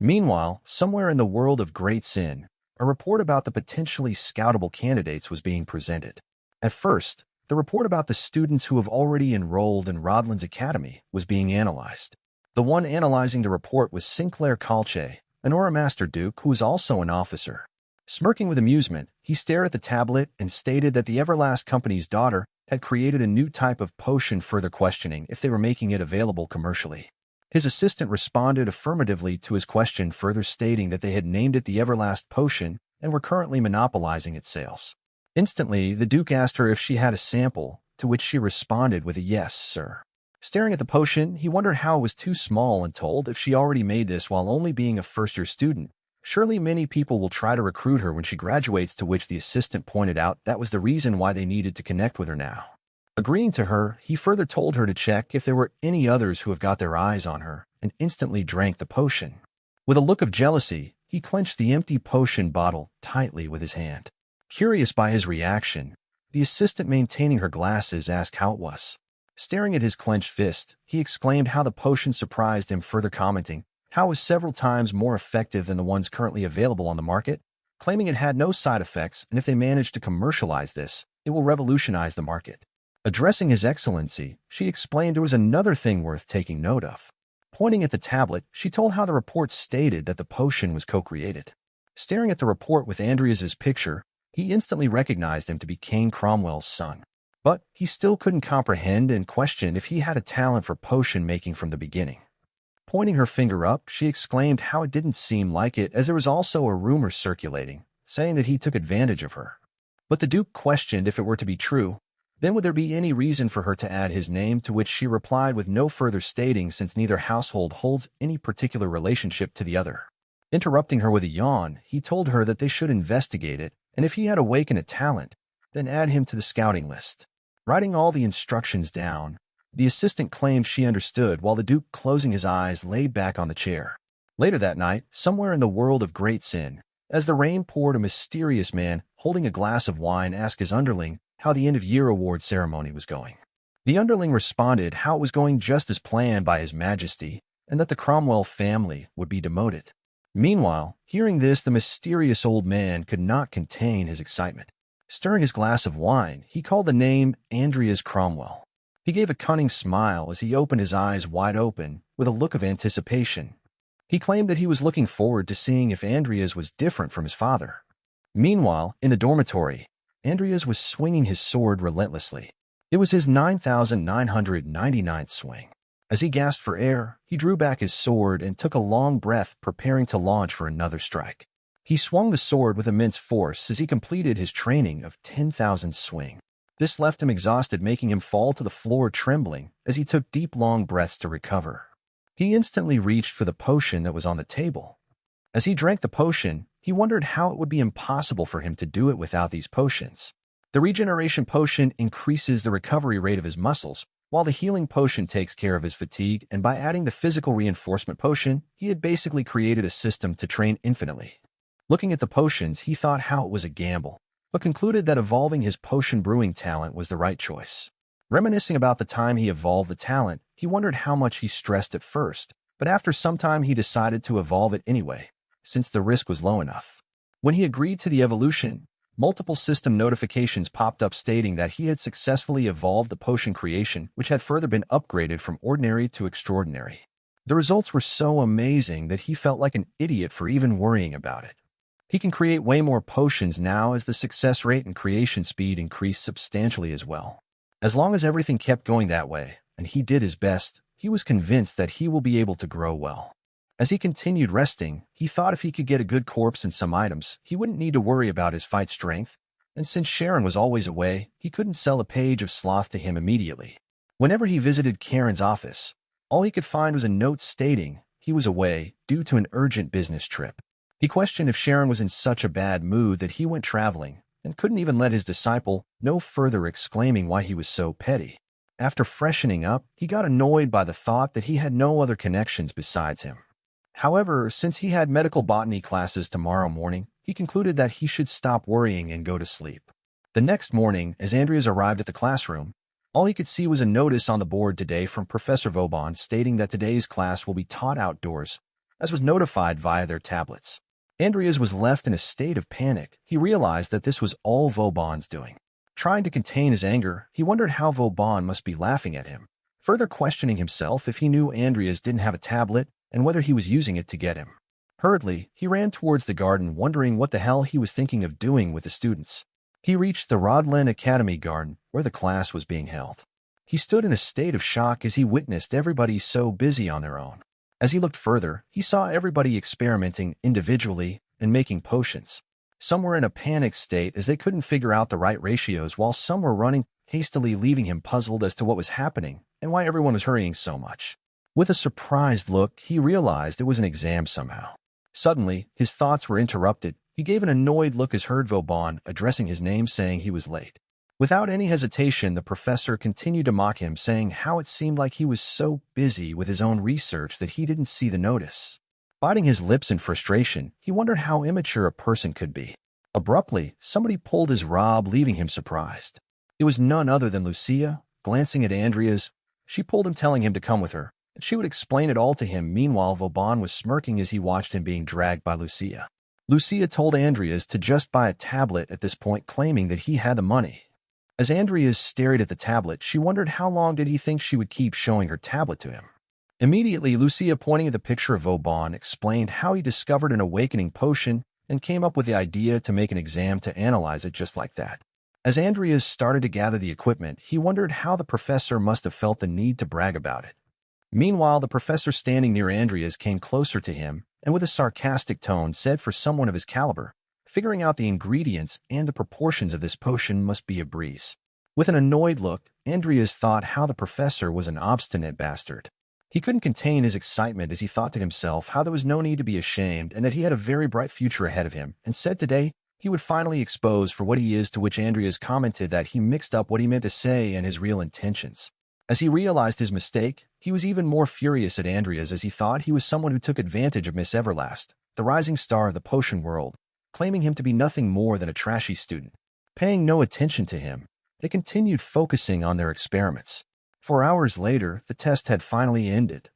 Meanwhile, somewhere in the world of Great Sin, a report about the potentially scoutable candidates was being presented. At first, the report about the students who have already enrolled in Rodlin's academy was being analyzed. The one analyzing the report was Sinclair Calche, an Aura Master Duke who was also an officer. Smirking with amusement, he stared at the tablet and stated that the Everlast Company's daughter had created a new type of potion, further questioning if they were making it available commercially. His assistant responded affirmatively to his question, further stating that they had named it the Everlast Potion and were currently monopolizing its sales. Instantly, the Duke asked her if she had a sample, to which she responded with a "Yes, sir." Staring at the potion, he wondered how it was too small and told if she already made this while only being a first-year student. Surely many people will try to recruit her when she graduates, to which the assistant pointed out that was the reason why they needed to connect with her now. Agreeing to her, he further told her to check if there were any others who have got their eyes on her, and instantly drank the potion. With a look of jealousy, he clenched the empty potion bottle tightly with his hand. Curious by his reaction, the assistant maintaining her glasses asked how it was. Staring at his clenched fist, he exclaimed how the potion surprised him, further commenting how it was several times more effective than the ones currently available on the market, claiming it had no side effects, and if they manage to commercialize this, it will revolutionize the market. Addressing His Excellency, she explained there was another thing worth taking note of. Pointing at the tablet, she told how the report stated that the potion was co-created. Staring at the report with Andreas's picture, he instantly recognized him to be Cain Cromwell's son. But he still couldn't comprehend and questioned if he had a talent for potion making from the beginning. Pointing her finger up, she exclaimed how it didn't seem like it, as there was also a rumor circulating, saying that he took advantage of her. But the Duke questioned if it were to be true, then would there be any reason for her to add his name, to which she replied with no further stating, since neither household holds any particular relationship to the other. Interrupting her with a yawn, he told her that they should investigate it, and if he had awakened a talent, then add him to the scouting list. Writing all the instructions down, the assistant claimed she understood, while the Duke, closing his eyes, laid back on the chair. Later that night, somewhere in the world of Great Sin, as the rain poured, a mysterious man holding a glass of wine asked his underling how the end-of-year award ceremony was going. The underling responded how it was going just as planned by His Majesty, and that the Cromwell family would be demoted. Meanwhile, hearing this, the mysterious old man could not contain his excitement. Stirring his glass of wine, he called the name Andreas Cromwell. He gave a cunning smile as he opened his eyes wide open with a look of anticipation. He claimed that he was looking forward to seeing if Andreas was different from his father. Meanwhile, in the dormitory, Andreas was swinging his sword relentlessly. It was his 9,999th swing. As he gasped for air, he drew back his sword and took a long breath, preparing to launch for another strike. He swung the sword with immense force as he completed his training of 10,000 swing. This left him exhausted, making him fall to the floor trembling as he took deep, long breaths to recover. He instantly reached for the potion that was on the table. As he drank the potion, he wondered how it would be impossible for him to do it without these potions. The regeneration potion increases the recovery rate of his muscles, while the healing potion takes care of his fatigue, and by adding the physical reinforcement potion, he had basically created a system to train infinitely. Looking at the potions, he thought how it was a gamble, but concluded that evolving his potion brewing talent was the right choice. Reminiscing about the time he evolved the talent, he wondered how much he stressed at first, but after some time he decided to evolve it anyway, since the risk was low enough. When he agreed to the evolution, multiple system notifications popped up stating that he had successfully evolved the potion creation, which had further been upgraded from ordinary to extraordinary. The results were so amazing that he felt like an idiot for even worrying about it. He can create way more potions now as the success rate and creation speed increased substantially as well. As long as everything kept going that way, and he did his best, he was convinced that he will be able to grow well. As he continued resting, he thought if he could get a good corpse and some items, he wouldn't need to worry about his fight strength, and since Sharon was always away, he couldn't sell a page of sloth to him immediately. Whenever he visited Karen's office, all he could find was a note stating he was away due to an urgent business trip. He questioned if Sharon was in such a bad mood that he went traveling, and couldn't even let his disciple know, further exclaiming why he was so petty. After freshening up, he got annoyed by the thought that he had no other connections besides him. However, since he had medical botany classes tomorrow morning, he concluded that he should stop worrying and go to sleep. The next morning, as Andreas arrived at the classroom, all he could see was a notice on the board today from Professor Vauban stating that today's class will be taught outdoors, as was notified via their tablets. Andreas was left in a state of panic. He realized that this was all Vauban's doing. Trying to contain his anger, he wondered how Vauban must be laughing at him, further questioning himself if he knew Andreas didn't have a tablet and whether he was using it to get him. Hurriedly, he ran towards the garden, wondering what the hell he was thinking of doing with the students. He reached the Rodland Academy garden, where the class was being held. He stood in a state of shock as he witnessed everybody so busy on their own. As he looked further, he saw everybody experimenting individually and making potions. Some were in a panicked state as they couldn't figure out the right ratios, while some were running hastily, leaving him puzzled as to what was happening and why everyone was hurrying so much. With a surprised look, he realized it was an exam somehow. Suddenly, his thoughts were interrupted. He gave an annoyed look as heard Vauban addressing his name, saying he was late. Without any hesitation, the professor continued to mock him, saying how it seemed like he was so busy with his own research that he didn't see the notice. Biting his lips in frustration, he wondered how immature a person could be. Abruptly, somebody pulled his robe, leaving him surprised. It was none other than Lucia. Glancing at Andreas, she pulled him, telling him to come with her, and she would explain it all to him. Meanwhile, Vauban was smirking as he watched him being dragged by Lucia. Lucia told Andreas to just buy a tablet at this point, claiming that he had the money. As Andreas stared at the tablet, she wondered how long did he think she would keep showing her tablet to him. Immediately, Lucia, pointing at the picture of Vauban, explained how he discovered an awakening potion and came up with the idea to make an exam to analyze it just like that. As Andreas started to gather the equipment, he wondered how the professor must have felt the need to brag about it. Meanwhile, the professor standing near Andreas came closer to him and with a sarcastic tone said, for someone of his caliber, figuring out the ingredients and the proportions of this potion must be a breeze. With an annoyed look, Andreas thought how the professor was an obstinate bastard. He couldn't contain his excitement as he thought to himself how there was no need to be ashamed and that he had a very bright future ahead of him, and said today he would finally expose for what he is, to which Andreas commented that he mixed up what he meant to say and his real intentions. As he realized his mistake, he was even more furious at Andreas as he thought he was someone who took advantage of Miss Everlast, the rising star of the potion world, claiming him to be nothing more than a trashy student. Paying no attention to him, they continued focusing on their experiments. 4 hours later, the test had finally ended.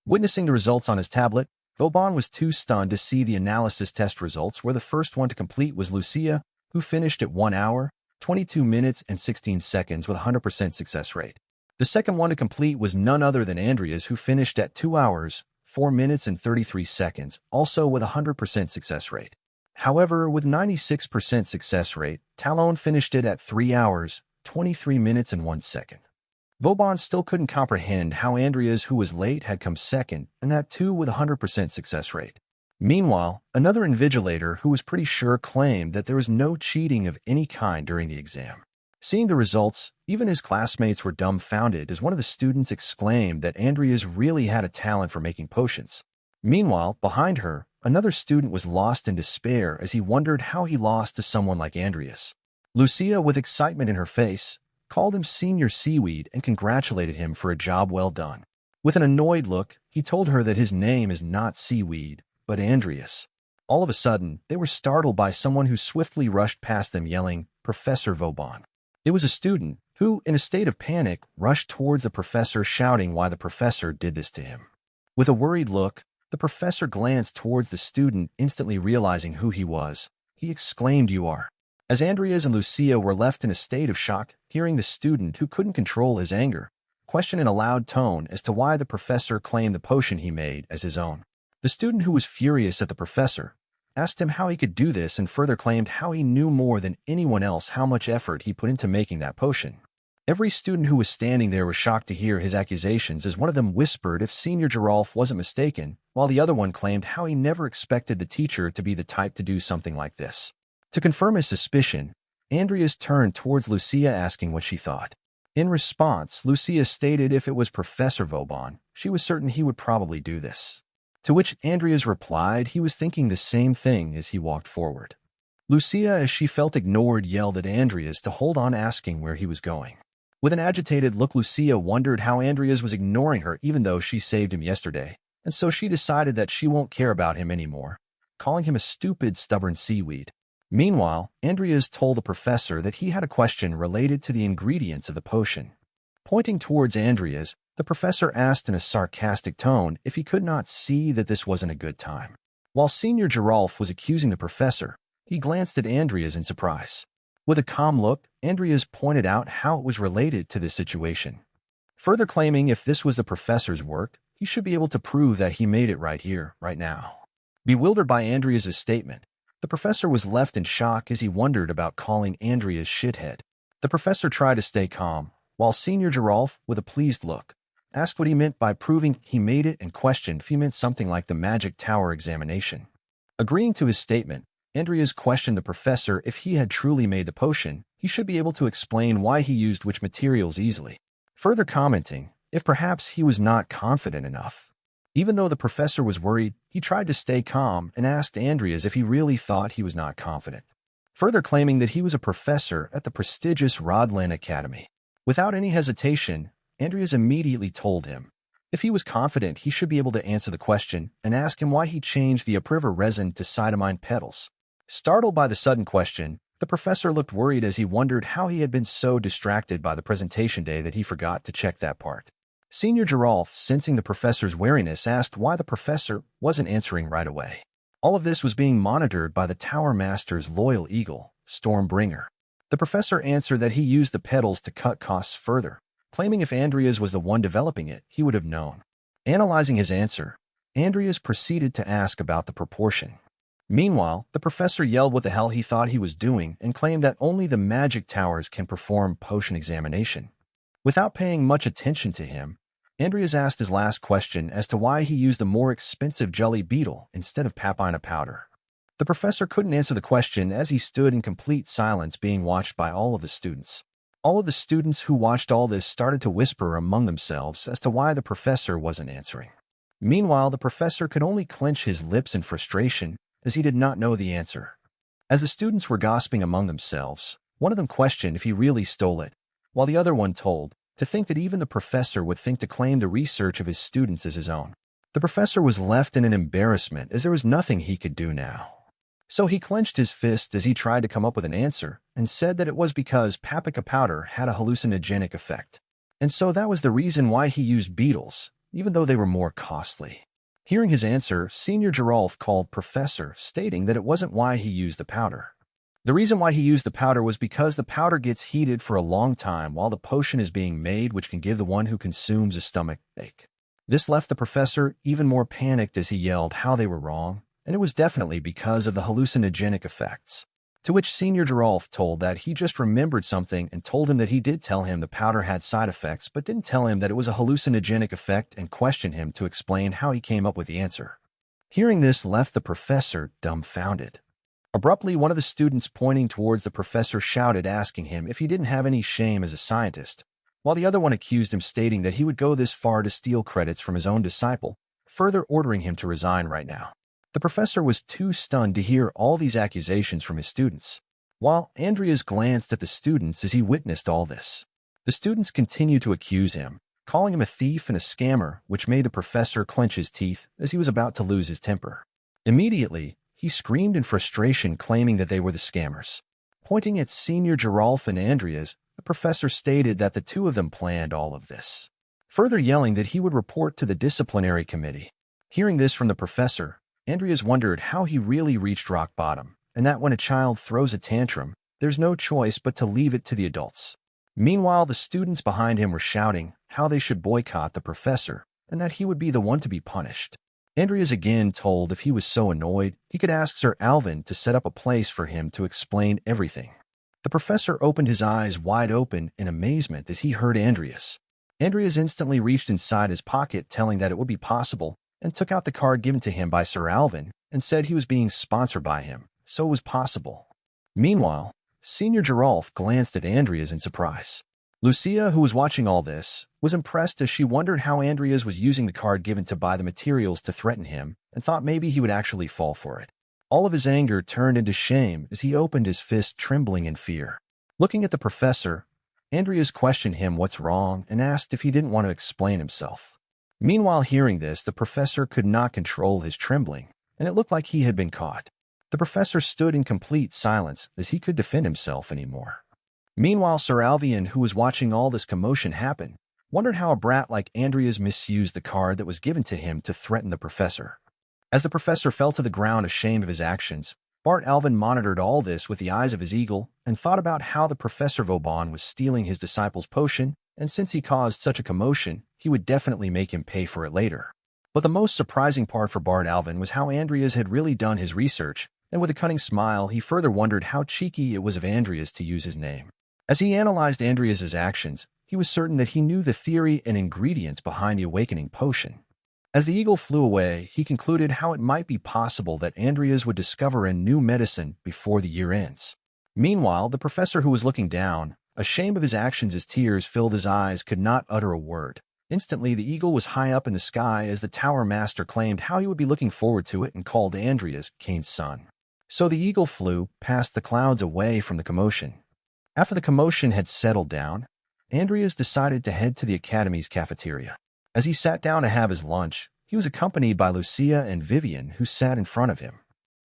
Witnessing the results on his tablet, Vauban was too stunned to see the analysis test results, where the first one to complete was Lucia, who finished at 1 hour, 22 minutes and 16 seconds with a 100% success rate. The second one to complete was none other than Andreas, who finished at 2 hours, 4 minutes and 33 seconds, also with a 100% success rate. However, with 96% success rate, Talon finished it at 3 hours, 23 minutes and 1 second. Vauban still couldn't comprehend how Andreas, who was late, had come second, and that too with a 100% success rate. Meanwhile, another invigilator who was pretty sure claimed that there was no cheating of any kind during the exam. Seeing the results, even his classmates were dumbfounded as one of the students exclaimed that Andreas really had a talent for making potions. Meanwhile, behind her, another student was lost in despair as he wondered how he lost to someone like Andreas. Lucia, with excitement in her face, called him Senior Seaweed and congratulated him for a job well done. With an annoyed look, he told her that his name is not Seaweed, but Andreas. All of a sudden, they were startled by someone who swiftly rushed past them yelling, "Professor Vauban." It was a student who, in a state of panic, rushed towards the professor, shouting why the professor did this to him. With a worried look, the professor glanced towards the student, instantly realizing who he was. He exclaimed, "You are." As Andreas and Lucia were left in a state of shock, hearing the student, who couldn't control his anger, question in a loud tone as to why the professor claimed the potion he made as his own. The student, who was furious at the professor, asked him how he could do this and further claimed how he knew more than anyone else how much effort he put into making that potion. Every student who was standing there was shocked to hear his accusations, as one of them whispered if Senior Giralf wasn't mistaken, while the other one claimed how he never expected the teacher to be the type to do something like this. To confirm his suspicion, Andreas turned towards Lucia, asking what she thought. In response, Lucia stated if it was Professor Vauban, she was certain he would probably do this. To which Andreas replied he was thinking the same thing as he walked forward. Lucia, as she felt ignored, yelled at Andreas to hold on, asking where he was going. With an agitated look, Lucia wondered how Andreas was ignoring her even though she saved him yesterday, and so she decided that she won't care about him anymore, calling him a stupid, stubborn seaweed. Meanwhile, Andreas told the professor that he had a question related to the ingredients of the potion. Pointing towards Andreas, The professor asked in a sarcastic tone if he could not see that this wasn't a good time. While Senior Giralf was accusing the professor, he glanced at Andreas in surprise. With a calm look, Andreas pointed out how it was related to this situation, further claiming if this was the professor's work, he should be able to prove that he made it right here, right now. Bewildered by Andreas' statement, the professor was left in shock as he wondered about calling Andreas shithead. The professor tried to stay calm, while Senior Giralf, with a pleased look, asked what he meant by proving he made it and questioned if he meant something like the Magic Tower examination. Agreeing to his statement, Andreas questioned the professor if he had truly made the potion, he should be able to explain why he used which materials easily, further commenting if perhaps he was not confident enough. Even though the professor was worried, he tried to stay calm and asked Andreas if he really thought he was not confident, further claiming that he was a professor at the prestigious Rodland Academy. Without any hesitation, Andreas immediately told him if he was confident he should be able to answer the question and ask him why he changed the upriver resin to cytomine petals. Startled by the sudden question, the professor looked worried as he wondered how he had been so distracted by the presentation day that he forgot to check that part. Senior Giralf, sensing the professor's wariness, asked why the professor wasn't answering right away. All of this was being monitored by the Tower Master's loyal eagle, Stormbringer. The professor answered that he used the petals to cut costs further, claiming if Andreas was the one developing it, he would have known. Analyzing his answer, Andreas proceeded to ask about the proportion. Meanwhile, the professor yelled what the hell he thought he was doing and claimed that only the magic towers can perform potion examination. Without paying much attention to him, Andreas asked his last question as to why he used the more expensive jelly beetle instead of papina powder. The professor couldn't answer the question as he stood in complete silence being watched by all of the students. All of the students who watched all this started to whisper among themselves as to why the professor wasn't answering. Meanwhile, the professor could only clench his lips in frustration as he did not know the answer. As the students were gossiping among themselves, one of them questioned if he really stole it, while the other one told to think that even the professor would think to claim the research of his students as his own. The professor was left in an embarrassment as there was nothing he could do now. So he clenched his fist as he tried to come up with an answer and said that it was because paprika powder had a hallucinogenic effect. And so that was the reason why he used beetles, even though they were more costly. Hearing his answer, Senior Giralf called Professor, stating that it wasn't why he used the powder. The reason why he used the powder was because the powder gets heated for a long time while the potion is being made, which can give the one who consumes a stomach ache. This left the professor even more panicked as he yelled how they were wrong, and it was definitely because of the hallucinogenic effects. To which Senior Giralf told that he just remembered something and told him that he did tell him the powder had side effects but didn't tell him that it was a hallucinogenic effect and questioned him to explain how he came up with the answer. Hearing this left the professor dumbfounded. Abruptly, one of the students pointing towards the professor shouted, asking him if he didn't have any shame as a scientist, while the other one accused him, stating that he would go this far to steal credits from his own disciple, further ordering him to resign right now. The professor was too stunned to hear all these accusations from his students, while Andreas glanced at the students as he witnessed all this. The students continued to accuse him, calling him a thief and a scammer, which made the professor clench his teeth as he was about to lose his temper. Immediately, he screamed in frustration, claiming that they were the scammers. Pointing at Senior Giralf and Andreas, the professor stated that the two of them planned all of this, further yelling that he would report to the disciplinary committee. Hearing this from the professor, Andreas wondered how he really reached rock bottom, and that when a child throws a tantrum, there's no choice but to leave it to the adults. Meanwhile, the students behind him were shouting how they should boycott the professor and that he would be the one to be punished. Andreas again told if he was so annoyed, he could ask Sir Alvin to set up a place for him to explain everything. The professor opened his eyes wide open in amazement as he heard Andreas. Andreas instantly reached inside his pocket, telling that it would be possible, and took out the card given to him by Sir Alvin and said he was being sponsored by him, so it was possible. Meanwhile, Senior Giralf glanced at Andreas in surprise. Lucia, who was watching all this, was impressed as she wondered how Andreas was using the card given to buy the materials to threaten him and thought maybe he would actually fall for it. All of his anger turned into shame as he opened his fist, trembling in fear. Looking at the professor, Andreas questioned him what's wrong and asked if he didn't want to explain himself. Meanwhile, hearing this, the professor could not control his trembling, and it looked like he had been caught. The professor stood in complete silence as he could defend himself anymore. Meanwhile, Sir Alvian, who was watching all this commotion happen, wondered how a brat like Andreas misused the card that was given to him to threaten the professor. As the professor fell to the ground ashamed of his actions, Bart Alvin monitored all this with the eyes of his eagle and thought about how the Professor Vauban was stealing his disciple's potion, and since he caused such a commotion, he would definitely make him pay for it later. But the most surprising part for Bart Alvin was how Andreas had really done his research, and with a cunning smile, he further wondered how cheeky it was of Andreas to use his name. As he analyzed Andreas's actions, he was certain that he knew the theory and ingredients behind the awakening potion. As the eagle flew away, he concluded how it might be possible that Andreas would discover a new medicine before the year ends. Meanwhile, the professor, who was looking down, ashamed of his actions as tears filled his eyes, could not utter a word. Instantly, the eagle was high up in the sky as the tower master claimed how he would be looking forward to it and called Andreas Cain's son. So the eagle flew past the clouds away from the commotion. After the commotion had settled down, Andreas decided to head to the Academy's cafeteria. As he sat down to have his lunch, he was accompanied by Lucia and Vivian, who sat in front of him.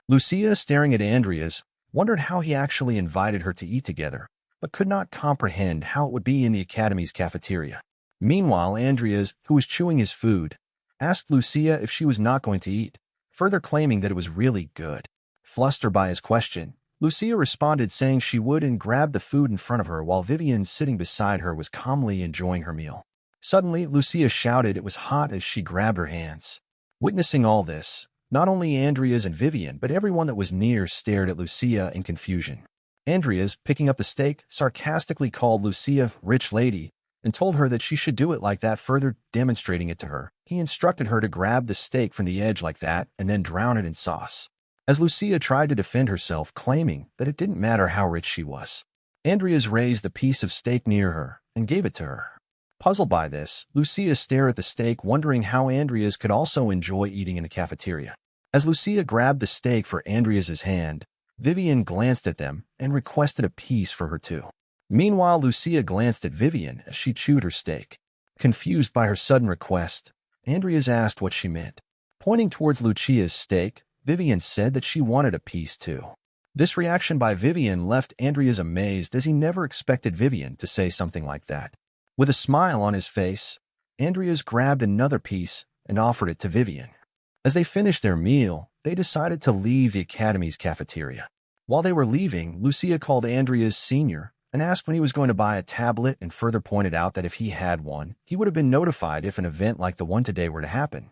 Lucia, staring at Andreas, wondered how he actually invited her to eat together, but could not comprehend how it would be in the Academy's cafeteria. Meanwhile, Andreas, who was chewing his food, asked Lucia if she was not going to eat, further claiming that it was really good. Flustered by his question, Lucia responded saying she would and grabbed the food in front of her while Vivian, sitting beside her, was calmly enjoying her meal. Suddenly, Lucia shouted it was hot as she grabbed her hands. Witnessing all this, not only Andreas and Vivian but everyone that was near stared at Lucia in confusion. Andreas, picking up the steak, sarcastically called Lucia "rich lady" and told her that she should do it like that, further demonstrating it to her. He instructed her to grab the steak from the edge like that and then drown it in sauce. As Lucia tried to defend herself, claiming that it didn't matter how rich she was, Andreas raised the piece of steak near her and gave it to her. Puzzled by this, Lucia stared at the steak, wondering how Andreas could also enjoy eating in the cafeteria. As Lucia grabbed the steak for Andreas's hand, Vivian glanced at them and requested a piece for her too. Meanwhile, Lucia glanced at Vivian as she chewed her steak. Confused by her sudden request, Andreas asked what she meant. Pointing towards Lucia's steak, Vivian said that she wanted a piece too. This reaction by Vivian left Andreas amazed, as he never expected Vivian to say something like that. With a smile on his face, Andreas grabbed another piece and offered it to Vivian. As they finished their meal, they decided to leave the Academy's cafeteria. While they were leaving, Lucia called Andreas Sr. and asked when he was going to buy a tablet, and further pointed out that if he had one, he would have been notified if an event like the one today were to happen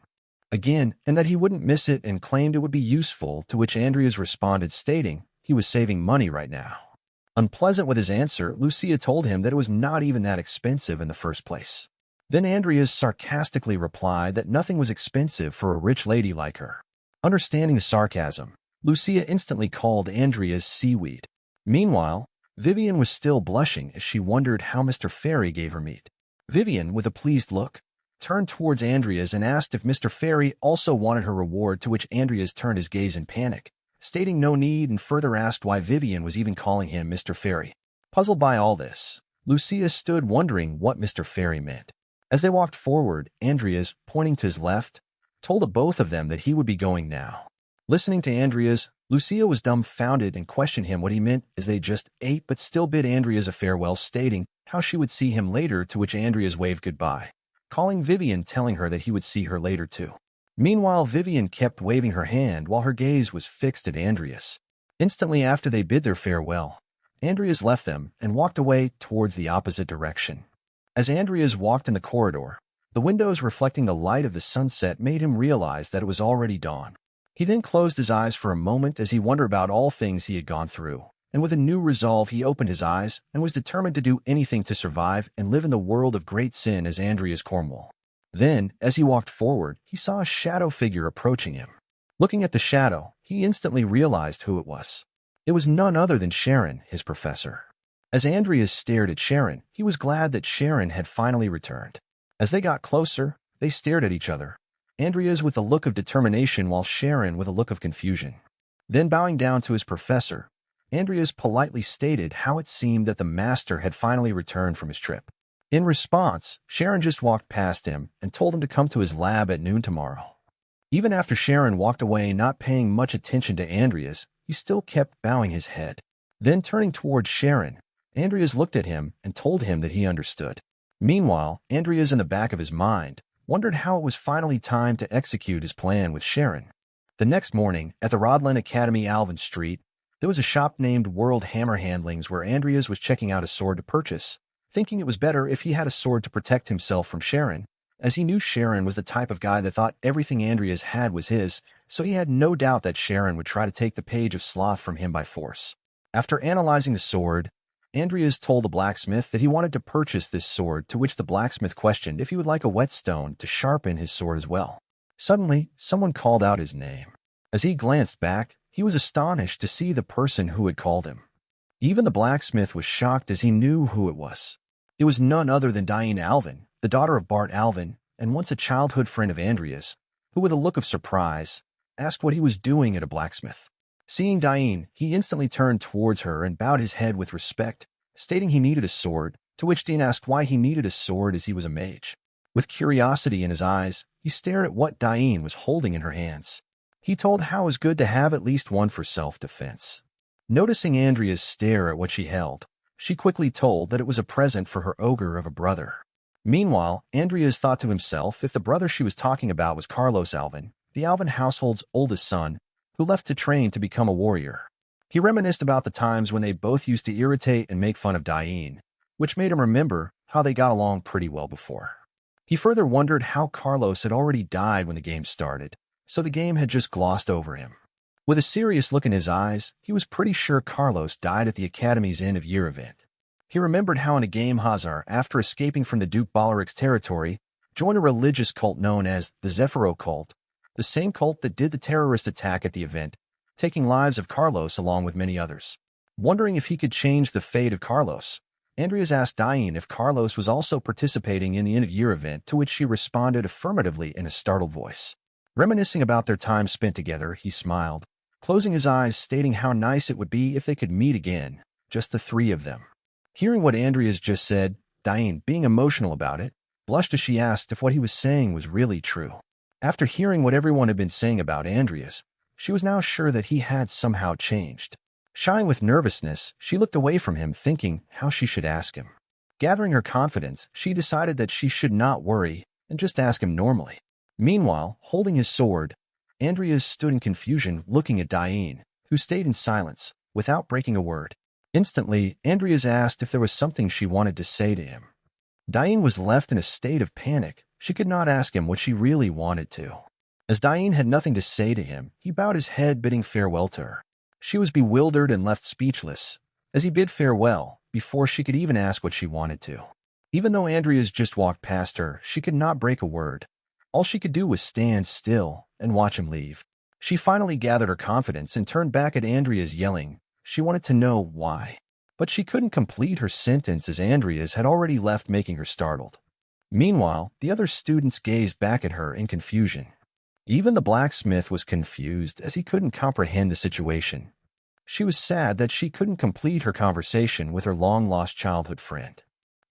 again, and that he wouldn't miss it, and claimed it would be useful, to which Andreas responded stating he was saving money right now. Unpleasant with his answer, Lucia told him that it was not even that expensive in the first place. Then Andreas sarcastically replied that nothing was expensive for a rich lady like her. Understanding the sarcasm, Lucia instantly called Andreas seaweed. Meanwhile, Vivian was still blushing as she wondered how Mr. Fairy gave her meat. Vivian, with a pleased look, turned towards Andreas and asked if Mr. Fairy also wanted her reward, to which Andreas turned his gaze in panic, stating no need, and further asked why Vivian was even calling him Mr. Fairy. Puzzled by all this, Lucia stood wondering what Mr. Fairy meant. As they walked forward, Andreas, pointing to his left, told the both of them that he would be going now. Listening to Andreas, Lucia was dumbfounded and questioned him what he meant, as they just ate, but still bid Andreas a farewell, stating how she would see him later, to which Andreas waved goodbye, calling Vivian, telling her that he would see her later too. Meanwhile, Vivian kept waving her hand while her gaze was fixed at Andreas. Instantly after they bid their farewell, Andreas left them and walked away towards the opposite direction. As Andreas walked in the corridor, the windows reflecting the light of the sunset made him realize that it was already dawn. He then closed his eyes for a moment as he wondered about all things he had gone through, and with a new resolve he opened his eyes and was determined to do anything to survive and live in the world of great sin as Andreas Cornwall. Then, as he walked forward, he saw a shadow figure approaching him. Looking at the shadow, he instantly realized who it was. It was none other than Sharon, his professor. As Andreas stared at Sharon, he was glad that Sharon had finally returned. As they got closer, they stared at each other, Andreas with a look of determination while Sharon with a look of confusion. Then bowing down to his professor, Andreas politely stated how it seemed that the master had finally returned from his trip. In response, Sharon just walked past him and told him to come to his lab at noon tomorrow. Even after Sharon walked away, not paying much attention to Andreas, he still kept bowing his head. Then turning towards Sharon, Andreas looked at him and told him that he understood. Meanwhile, Andreas, in the back of his mind, wondered how it was finally time to execute his plan with Sharon. The next morning, at the Rodland Academy Alvin Street, there was a shop named World Hammer Handlings where Andreas was checking out a sword to purchase, thinking it was better if he had a sword to protect himself from Sharon, as he knew Sharon was the type of guy that thought everything Andreas had was his, so he had no doubt that Sharon would try to take the page of sloth from him by force. After analyzing the sword, Andreas told the blacksmith that he wanted to purchase this sword, to which the blacksmith questioned if he would like a whetstone to sharpen his sword as well. Suddenly, someone called out his name. As he glanced back, he was astonished to see the person who had called him. Even the blacksmith was shocked as he knew who it was. It was none other than Diane Alvin, the daughter of Bart Alvin, and once a childhood friend of Andreas, who with a look of surprise, asked what he was doing at a blacksmith. Seeing Diane, he instantly turned towards her and bowed his head with respect, stating he needed a sword, to which Diane asked why he needed a sword as he was a mage. With curiosity in his eyes, he stared at what Diane was holding in her hands. He told how it was good to have at least one for self-defense. Noticing Andreas stare at what she held, she quickly told that it was a present for her ogre of a brother. Meanwhile, Andreas thought to himself if the brother she was talking about was Carlos Alvin, the Alvin household's oldest son, who left to train to become a warrior. He reminisced about the times when they both used to irritate and make fun of Diane, which made him remember how they got along pretty well before. He further wondered how Carlos had already died when the game started, so the game had just glossed over him. With a serious look in his eyes, he was pretty sure Carlos died at the Academy's end-of-year event. He remembered how in a game Hazar, after escaping from the Duke Balaric's territory, joined a religious cult known as the Zephyro cult, the same cult that did the terrorist attack at the event, taking lives of Carlos along with many others. Wondering if he could change the fate of Carlos, Andreas asked Diane if Carlos was also participating in the end-of-year event, to which she responded affirmatively in a startled voice. Reminiscing about their time spent together, he smiled, closing his eyes, stating how nice it would be if they could meet again, just the three of them. Hearing what Andreas just said, Diane, being emotional about it, blushed as she asked if what he was saying was really true. After hearing what everyone had been saying about Andreas, she was now sure that he had somehow changed. Shying with nervousness, she looked away from him, thinking how she should ask him. Gathering her confidence, she decided that she should not worry and just ask him normally. Meanwhile, holding his sword, Andreas stood in confusion looking at Diane, who stayed in silence, without breaking a word. Instantly, Andreas asked if there was something she wanted to say to him. Diane was left in a state of panic. She could not ask him what she really wanted to. As Diane had nothing to say to him, he bowed his head, bidding farewell to her. She was bewildered and left speechless, as he bid farewell, before she could even ask what she wanted to. Even though Andreas just walked past her, she could not break a word. All she could do was stand still and watch him leave. She finally gathered her confidence and turned back at Andreas, yelling. She wanted to know why. But she couldn't complete her sentence as Andreas had already left, making her startled. Meanwhile, the other students gazed back at her in confusion. Even the blacksmith was confused as he couldn't comprehend the situation. She was sad that she couldn't complete her conversation with her long-lost childhood friend.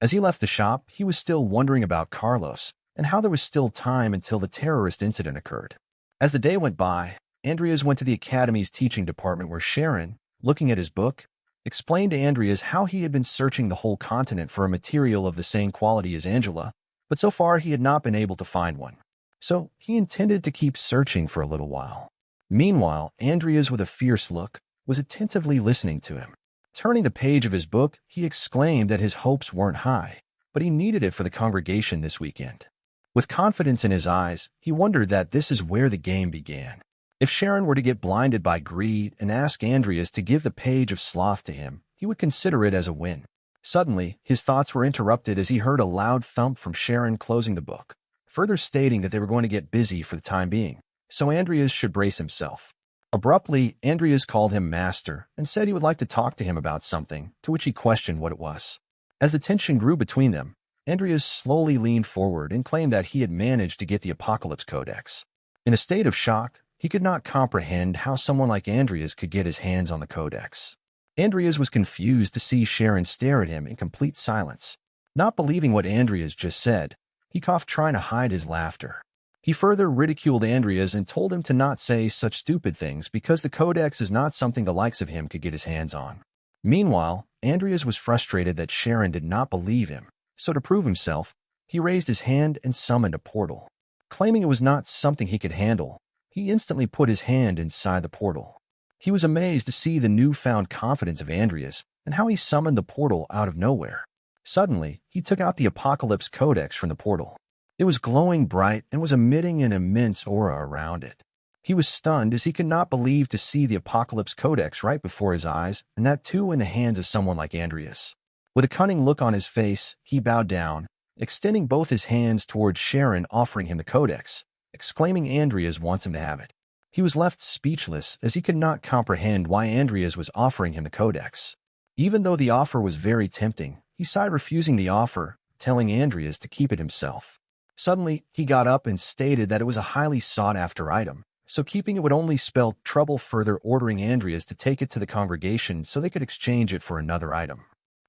As he left the shop, he was still wondering about Carlos and how there was still time until the terrorist incident occurred. As the day went by, Andreas went to the Academy's teaching department where Sharon, looking at his book, explained to Andreas how he had been searching the whole continent for a material of the same quality as Angela, but so far he had not been able to find one. So he intended to keep searching for a little while. Meanwhile, Andreas, with a fierce look, was attentively listening to him. Turning the page of his book, he exclaimed that his hopes weren't high, but he needed it for the congregation this weekend. With confidence in his eyes, he wondered that this is where the game began. If Sharon were to get blinded by greed and ask Andreas to give the page of sloth to him, he would consider it as a win. Suddenly, his thoughts were interrupted as he heard a loud thump from Sharon closing the book, further stating that they were going to get busy for the time being, so Andreas should brace himself. Abruptly, Andreas called him master and said he would like to talk to him about something, to which he questioned what it was. As the tension grew between them, Andreas slowly leaned forward and claimed that he had managed to get the Apocalypse Codex. In a state of shock, he could not comprehend how someone like Andreas could get his hands on the Codex. Andreas was confused to see Sharon stare at him in complete silence. Not believing what Andreas just said, he coughed, trying to hide his laughter. He further ridiculed Andreas and told him to not say such stupid things because the Codex is not something the likes of him could get his hands on. Meanwhile, Andreas was frustrated that Sharon did not believe him, So to prove himself, he raised his hand and summoned a portal. Claiming it was not something he could handle, he instantly put his hand inside the portal. He was amazed to see the newfound confidence of Andreas and how he summoned the portal out of nowhere. Suddenly, he took out the Apocalypse Codex from the portal. It was glowing bright and was emitting an immense aura around it. He was stunned as he could not believe to see the Apocalypse Codex right before his eyes, and that too in the hands of someone like Andreas. With a cunning look on his face, he bowed down, extending both his hands towards Sharon, offering him the codex, exclaiming Andreas wants him to have it. He was left speechless as he could not comprehend why Andreas was offering him the codex. Even though the offer was very tempting, he sighed, refusing the offer, telling Andreas to keep it himself. Suddenly, he got up and stated that it was a highly sought-after item, so keeping it would only spell trouble, further ordering Andreas to take it to the congregation so they could exchange it for another item.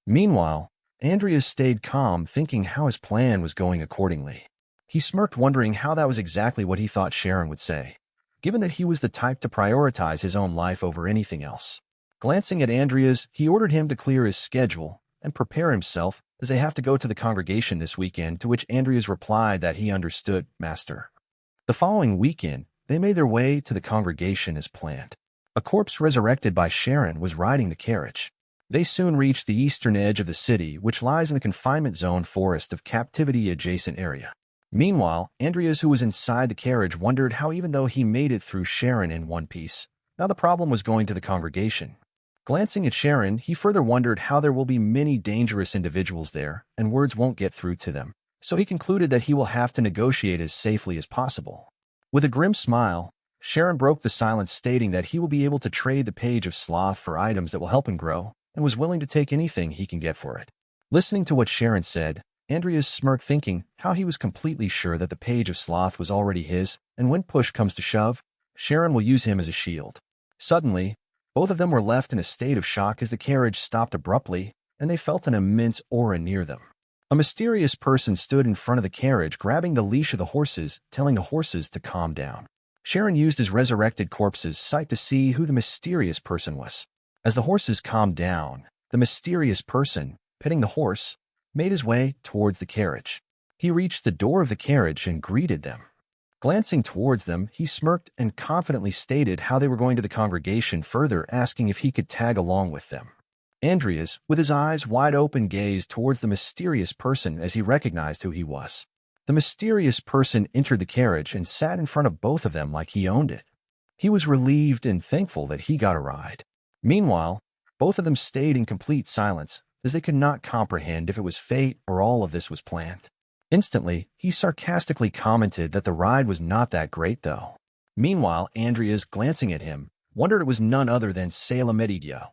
Meanwhile, Andreas stayed calm, thinking how his plan was going accordingly. He smirked, wondering how that was exactly what he thought Sharon would say, given that he was the type to prioritize his own life over anything else. Glancing at Andreas, he ordered him to clear his schedule and prepare himself, as they have to go to the congregation this weekend, to which Andreas replied that he understood, Master. The following weekend, they made their way to the congregation as planned. A corpse resurrected by Sharon was riding the carriage. They soon reached the eastern edge of the city, which lies in the confinement zone forest of captivity adjacent area. Meanwhile, Andreas, who was inside the carriage, wondered how even though he made it through Sharon in one piece, now the problem was going to the congregation. Glancing at Sharon, he further wondered how there will be many dangerous individuals there, and words won't get through to them, so he concluded that he will have to negotiate as safely as possible. With a grim smile, Sharon broke the silence, stating that he will be able to trade the page of sloth for items that will help him grow, and was willing to take anything he can get for it. Listening to what Sharon said, Andreas smirked, thinking how he was completely sure that the page of sloth was already his, and when push comes to shove, Sharon will use him as a shield. Suddenly, both of them were left in a state of shock as the carriage stopped abruptly, and they felt an immense aura near them. A mysterious person stood in front of the carriage, grabbing the leash of the horses, telling the horses to calm down. Sharon used his resurrected corpse's sight to see who the mysterious person was. As the horses calmed down, the mysterious person, petting the horse, made his way towards the carriage. He reached the door of the carriage and greeted them. Glancing towards them, he smirked and confidently stated how they were going to the congregation, further asking if he could tag along with them. Andreas, with his eyes wide open, gazed towards the mysterious person as he recognized who he was. The mysterious person entered the carriage and sat in front of both of them like he owned it. He was relieved and thankful that he got a ride. Meanwhile, both of them stayed in complete silence, as they could not comprehend if it was fate or all of this was planned. Instantly, he sarcastically commented that the ride was not that great, though. Meanwhile, Andreas, glancing at him, wondered it was none other than Salem,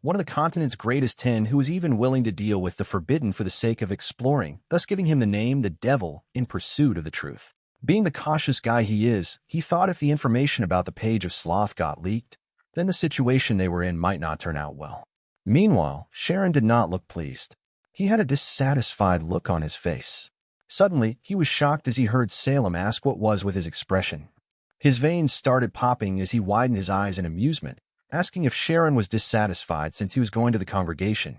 one of the continent's greatest 10, who was even willing to deal with the forbidden for the sake of exploring, thus giving him the name the Devil in pursuit of the truth. Being the cautious guy he is, he thought if the information about the page of sloth got leaked, then the situation they were in might not turn out well. Meanwhile, Sharon did not look pleased. He had a dissatisfied look on his face. Suddenly, he was shocked as he heard Salem ask what was with his expression. His veins started popping as he widened his eyes in amusement, asking if Sharon was dissatisfied since he was going to the congregation.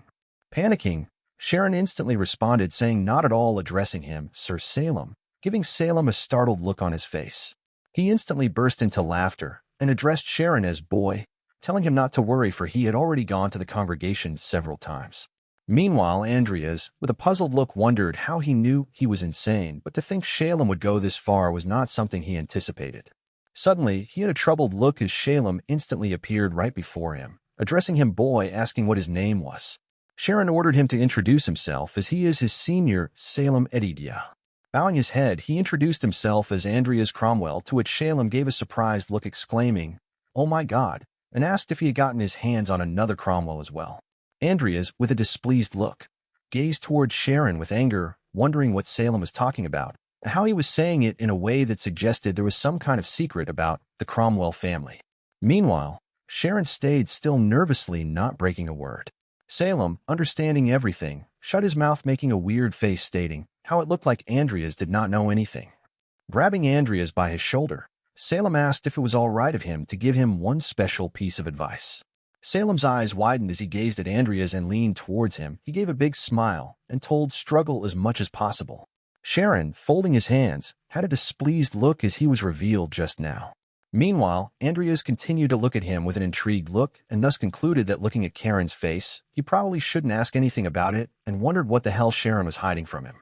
Panicking, Sharon instantly responded, saying not at all, addressing him, Sir Salem, giving Salem a startled look on his face. He instantly burst into laughter and addressed Sharon as boy, telling him not to worry, for he had already gone to the congregation several times. Meanwhile, Andreas, with a puzzled look, wondered how he knew he was insane, but to think Salem would go this far was not something he anticipated. Suddenly, he had a troubled look as Salem instantly appeared right before him, addressing him boy, asking what his name was. Sharon ordered him to introduce himself, as he is his senior, Salem-Ed. Bowing his head, he introduced himself as Andreas Cromwell, to which Salem gave a surprised look, exclaiming, "Oh my God," and asked if he had gotten his hands on another Cromwell as well. Andreas, with a displeased look, gazed towards Sharon with anger, wondering what Salem was talking about, and how he was saying it in a way that suggested there was some kind of secret about the Cromwell family. Meanwhile, Sharon stayed still, nervously not breaking a word. Salem, understanding everything, shut his mouth, making a weird face, stating how it looked like Andreas did not know anything. Grabbing Andreas by his shoulder, Salem asked if it was all right of him to give him one special piece of advice. Salem's eyes widened as he gazed at Andreas and leaned towards him. He gave a big smile and told struggle as much as possible. Sharon, folding his hands, had a displeased look as he was revealed just now. Meanwhile, Andreas continued to look at him with an intrigued look and thus concluded that looking at Karen's face, he probably shouldn't ask anything about it and wondered what the hell Sharon was hiding from him.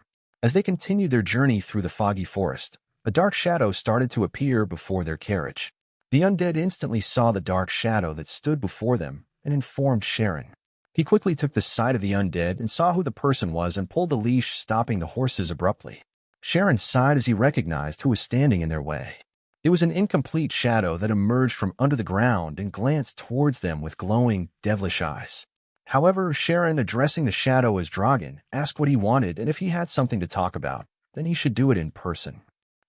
As they continued their journey through the foggy forest, a dark shadow started to appear before their carriage. The undead instantly saw the dark shadow that stood before them and informed Sharon. He quickly took the side of the undead and saw who the person was and pulled the leash, stopping the horses abruptly. Sharon sighed as he recognized who was standing in their way. It was an incomplete shadow that emerged from under the ground and glanced towards them with glowing, devilish eyes. However, Sharon, addressing the shadow as Dragon, asked what he wanted, and if he had something to talk about, then he should do it in person.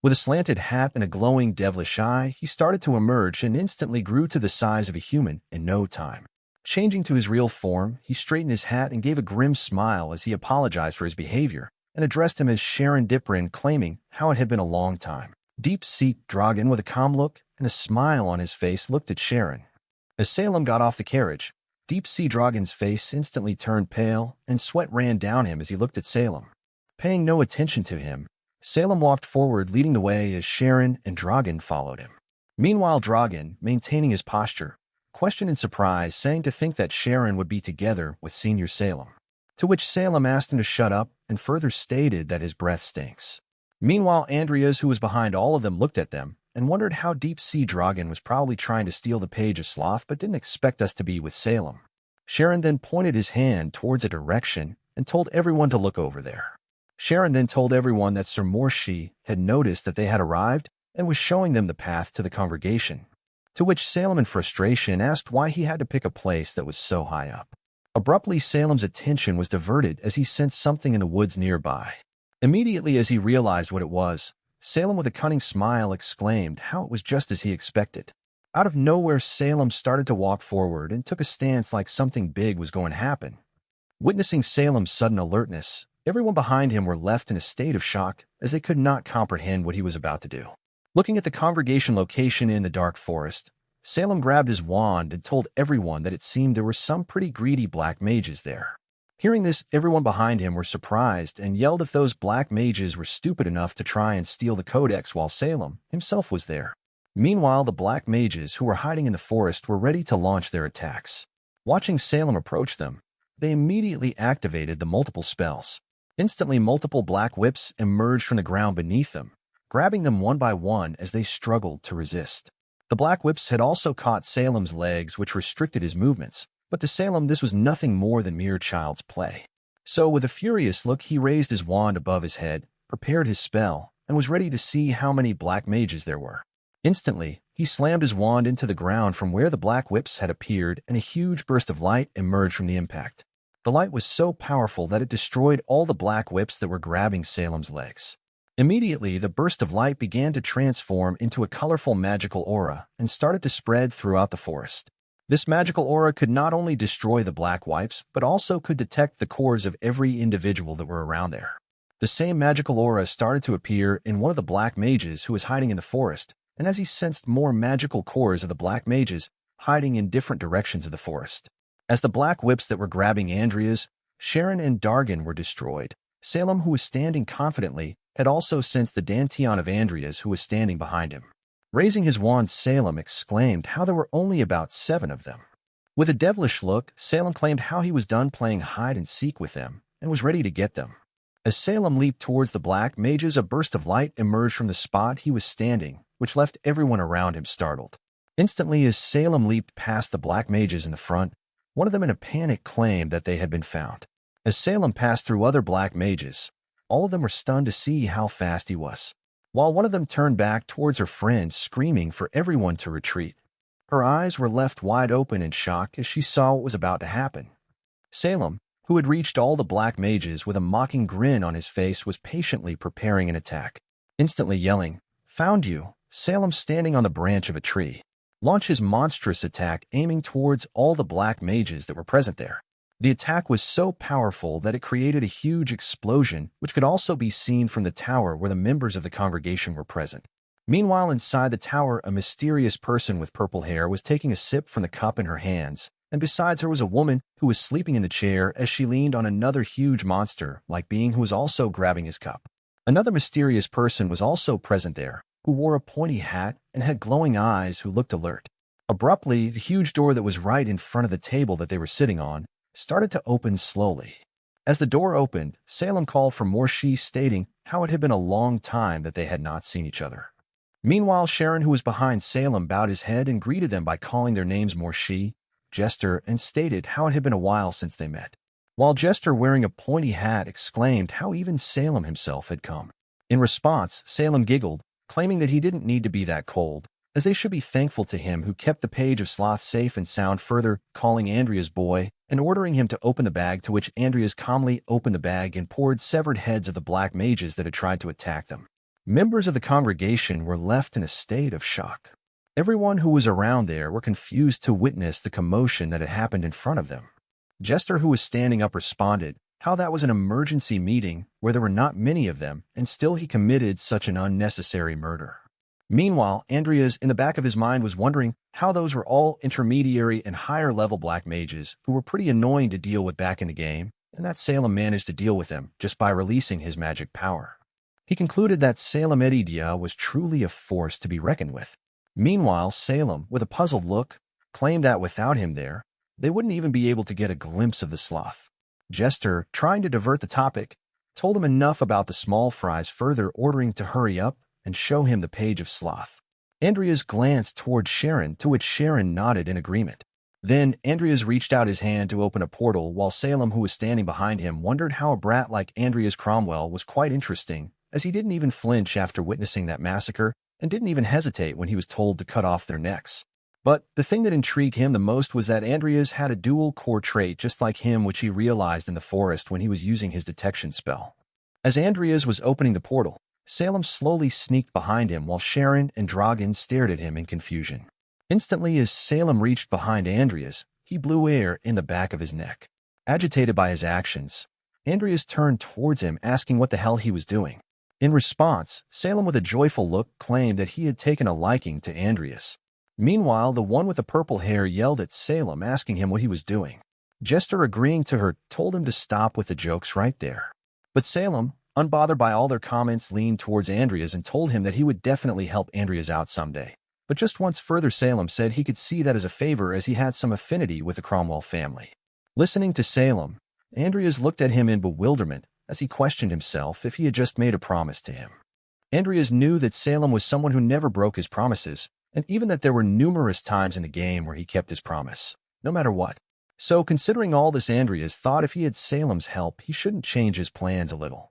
With a slanted hat and a glowing, devilish eye, he started to emerge and instantly grew to the size of a human in no time. Changing to his real form, he straightened his hat and gave a grim smile as he apologized for his behavior and addressed him as Sharon Diprin, claiming how it had been a long time. Deep-seek Dragon, with a calm look and a smile on his face, looked at Sharon. As Salem got off the carriage, Deep-Sea Dragon's face instantly turned pale and sweat ran down him as he looked at Salem. Paying no attention to him, Salem walked forward, leading the way as Sharon and Dragon followed him. Meanwhile, Dragon, maintaining his posture, questioned in surprise, saying to think that Sharon would be together with Senior Salem. To which Salem asked him to shut up and further stated that his breath stinks. Meanwhile, Andreas, who was behind all of them, looked at them and wondered how Deep-Sea Dragon was probably trying to steal the page of Sloth but didn't expect us to be with Salem. Sharon then pointed his hand towards a direction and told everyone to look over there. Sharon then told everyone that Sir Morshi had noticed that they had arrived and was showing them the path to the congregation. To which Salem, in frustration, asked why he had to pick a place that was so high up. Abruptly, Salem's attention was diverted as he sensed something in the woods nearby. Immediately as he realized what it was, Salem, with a cunning smile, exclaimed how it was just as he expected. Out of nowhere, Salem started to walk forward and took a stance like something big was going to happen. Witnessing Salem's sudden alertness, everyone behind him were left in a state of shock as they could not comprehend what he was about to do. Looking at the congregation location in the dark forest, Salem grabbed his wand and told everyone that it seemed there were some pretty greedy black mages there. Hearing this, everyone behind him were surprised and yelled if those black mages were stupid enough to try and steal the codex while Salem himself was there. Meanwhile, the black mages who were hiding in the forest were ready to launch their attacks. Watching Salem approach them, they immediately activated the multiple spells. Instantly, multiple black whips emerged from the ground beneath them, grabbing them one by one as they struggled to resist. The black whips had also caught Salem's legs, which restricted his movements. But to Salem, this was nothing more than mere child's play. So, with a furious look, he raised his wand above his head, prepared his spell, and was ready to see how many black mages there were. Instantly, he slammed his wand into the ground from where the black whips had appeared, and a huge burst of light emerged from the impact. The light was so powerful that it destroyed all the black whips that were grabbing Salem's legs. Immediately, the burst of light began to transform into a colorful magical aura and started to spread throughout the forest. This magical aura could not only destroy the black wipes, but also could detect the cores of every individual that were around there. The same magical aura started to appear in one of the black mages who was hiding in the forest, and as he sensed more magical cores of the black mages hiding in different directions of the forest. As the black whips that were grabbing Andreas, Sharon, and Dragon were destroyed, Salem, who was standing confidently, had also sensed the dantian of Andreas, who was standing behind him. Raising his wand, Salem exclaimed how there were only about 7 of them. With a devilish look, Salem claimed how he was done playing hide-and-seek with them and was ready to get them. As Salem leaped towards the black mages, a burst of light emerged from the spot he was standing, which left everyone around him startled. Instantly, as Salem leaped past the black mages in the front, one of them in a panic claimed that they had been found. As Salem passed through other black mages, all of them were stunned to see how fast he was. While one of them turned back towards her friend, screaming for everyone to retreat. Her eyes were left wide open in shock as she saw what was about to happen. Salem, who had reached all the black mages with a mocking grin on his face, was patiently preparing an attack. Instantly yelling, "Found you!" Salem, standing on the branch of a tree, launched his monstrous attack, aiming towards all the black mages that were present there. The attack was so powerful that it created a huge explosion, which could also be seen from the tower where the members of the congregation were present. Meanwhile, inside the tower, a mysterious person with purple hair was taking a sip from the cup in her hands and besides her was a woman who was sleeping in the chair as she leaned on another huge monster-like being who was also grabbing his cup. Another mysterious person was also present there, who wore a pointy hat and had glowing eyes who looked alert. Abruptly, the huge door that was right in front of the table that they were sitting on started to open slowly. As the door opened, Salem called for more she, stating how it had been a long time that they had not seen each other. Meanwhile, Sharon, who was behind Salem, bowed his head and greeted them by calling their names more she, Jester, and stated how it had been a while since they met. While Jester, wearing a pointy hat, exclaimed how even Salem himself had come. In response, Salem giggled, claiming that he didn't need to be that cold, as they should be thankful to him who kept the page of sloth safe and sound, further calling Andreas boy and ordering him to open the bag, to which Andreas calmly opened the bag and poured severed heads of the black mages that had tried to attack them. Members of the congregation were left in a state of shock. Everyone who was around there were confused to witness the commotion that had happened in front of them. Jester, who was standing up, responded how that was an emergency meeting where there were not many of them, and still he committed such an unnecessary murder. Meanwhile, Andreas, in the back of his mind, was wondering how those were all intermediary and higher-level black mages who were pretty annoying to deal with back in the game, and that Salem managed to deal with them just by releasing his magic power. He concluded that Salem was truly a force to be reckoned with. Meanwhile, Salem, with a puzzled look, claimed that without him there, they wouldn't even be able to get a glimpse of the sloth. Jester, trying to divert the topic, told him enough about the small fries, further ordering to hurry up and show him the page of sloth. Andreas glanced towards Sharon, to which Sharon nodded in agreement. Then Andreas reached out his hand to open a portal, while Salem, who was standing behind him, wondered how a brat like Andreas Cromwell was quite interesting, as he didn't even flinch after witnessing that massacre and didn't even hesitate when he was told to cut off their necks. But the thing that intrigued him the most was that Andreas had a dual core trait just like him, which he realized in the forest when he was using his detection spell. As Andreas was opening the portal, Salem slowly sneaked behind him while Sharon and Dragan stared at him in confusion. Instantly, as Salem reached behind Andreas, he blew air in the back of his neck. Agitated by his actions, Andreas turned towards him, asking what the hell he was doing. In response, Salem, with a joyful look, claimed that he had taken a liking to Andreas. Meanwhile, the one with the purple hair yelled at Salem, asking him what he was doing. Jester, agreeing to her, told him to stop with the jokes right there. But Salem, unbothered by all their comments, leaned towards Andreas and told him that he would definitely help Andreas out someday. But just once further, Salem said he could see that as a favor, as he had some affinity with the Cromwell family. Listening to Salem, Andreas looked at him in bewilderment as he questioned himself if he had just made a promise to him. Andreas knew that Salem was someone who never broke his promises, and even that there were numerous times in the game where he kept his promise, no matter what. So, considering all this, Andreas thought if he had Salem's help, he shouldn't change his plans a little.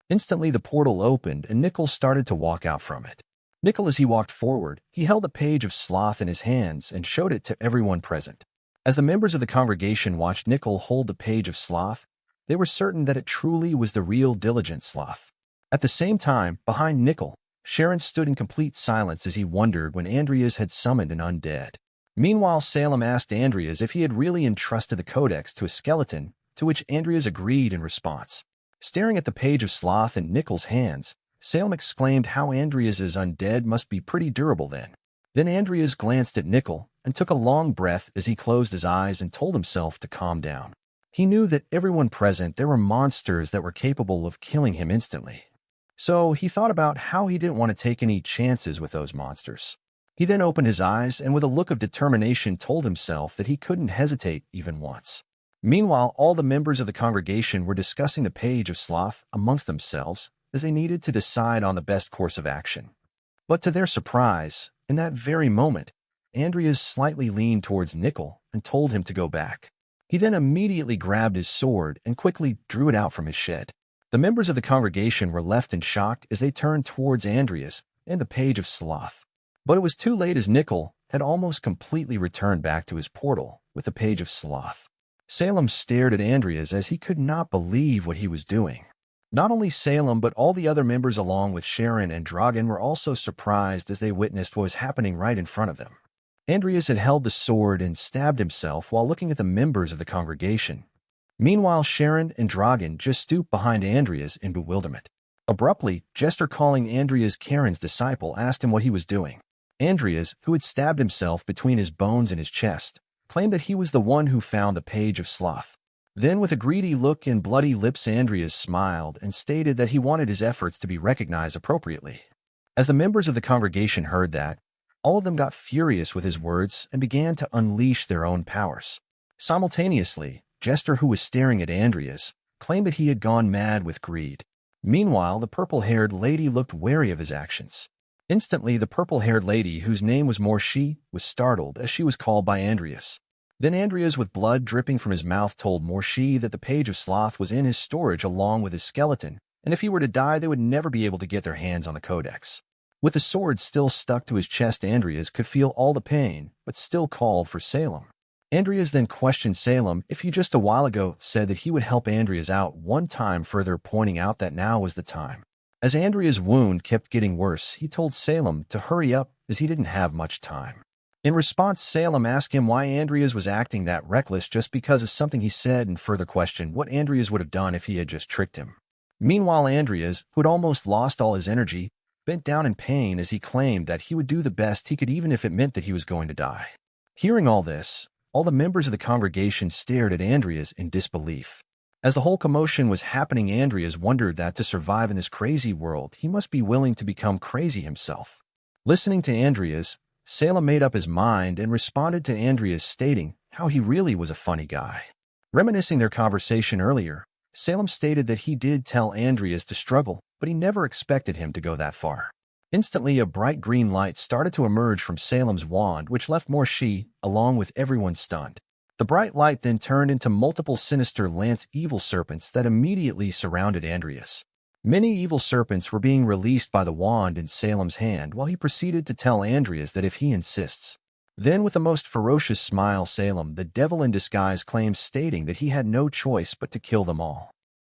Instantly, the portal opened and Nickel started to walk out from it. Nickel, as he walked forward, he held a page of sloth in his hands and showed it to everyone present. As the members of the congregation watched Nickel hold the page of sloth, they were certain that it truly was the real diligent sloth. At the same time, behind Nickel, Sharon stood in complete silence as he wondered when Andreas had summoned an undead. Meanwhile, Salem asked Andreas if he had really entrusted the codex to a skeleton, to which Andreas agreed in response. Staring at the page of sloth in Nickel's hands, Salem exclaimed how Andreas's undead must be pretty durable then. Then Andreas glanced at Nickel and took a long breath as he closed his eyes and told himself to calm down. He knew that everyone present, there were monsters that were capable of killing him instantly. So he thought about how he didn't want to take any chances with those monsters. He then opened his eyes and with a look of determination told himself that he couldn't hesitate even once. Meanwhile, all the members of the congregation were discussing the page of sloth amongst themselves as they needed to decide on the best course of action. But to their surprise, in that very moment, Andreas slightly leaned towards Nickel and told him to go back. He then immediately grabbed his sword and quickly drew it out from his shed. The members of the congregation were left in shock as they turned towards Andreas and the page of sloth. But it was too late, as Nickel had almost completely returned back to his portal with the page of sloth. Salem stared at Andreas as he could not believe what he was doing. Not only Salem, but all the other members along with Sharon and Dragan were also surprised as they witnessed what was happening right in front of them. Andreas had held the sword and stabbed himself while looking at the members of the congregation. Meanwhile, Sharon and Dragan just stooped behind Andreas in bewilderment. Abruptly, Jester, calling Andreas Karen's disciple, asked him what he was doing. Andreas, who had stabbed himself between his bones and his chest, claimed that he was the one who found the page of sloth. Then, with a greedy look and bloody lips, Andreas smiled and stated that he wanted his efforts to be recognized appropriately. As the members of the congregation heard that, all of them got furious with his words and began to unleash their own powers. Simultaneously, Jester, who was staring at Andreas, claimed that he had gone mad with greed. Meanwhile, the purple-haired lady looked wary of his actions. Instantly, the purple-haired lady, whose name was Morshi, was startled as she was called by Andreas. Then Andreas, with blood dripping from his mouth, told Morshi that the page of sloth was in his storage along with his skeleton, and if he were to die, they would never be able to get their hands on the codex. With the sword still stuck to his chest, Andreas could feel all the pain, but still called for Salem. Andreas then questioned Salem if he just a while ago said that he would help Andreas out one time, further pointing out that now was the time. As Andreas' wound kept getting worse, he told Salem to hurry up as he didn't have much time. In response, Salem asked him why Andreas was acting that reckless just because of something he said, and further questioned what Andreas would have done if he had just tricked him. Meanwhile, Andreas, who had almost lost all his energy, bent down in pain as he claimed that he would do the best he could even if it meant that he was going to die. Hearing all this, all the members of the congregation stared at Andreas in disbelief. As the whole commotion was happening, Andreas wondered that to survive in this crazy world, he must be willing to become crazy himself. Listening to Andreas, Salem made up his mind and responded to Andreas, stating how he really was a funny guy. Reminiscing their conversation earlier, Salem stated that he did tell Andreas to struggle, but he never expected him to go that far. Instantly, a bright green light started to emerge from Salem's wand, which left Morshi, along with everyone, stunned. The bright light then turned into multiple sinister lance evil serpents that immediately surrounded Andreas. Many evil serpents were being released by the wand in Salem's hand, while he proceeded to tell Andreas that if he insists. Then, with the most ferocious smile, Salem, the devil in disguise, claims, stating that he had no choice but to kill them all.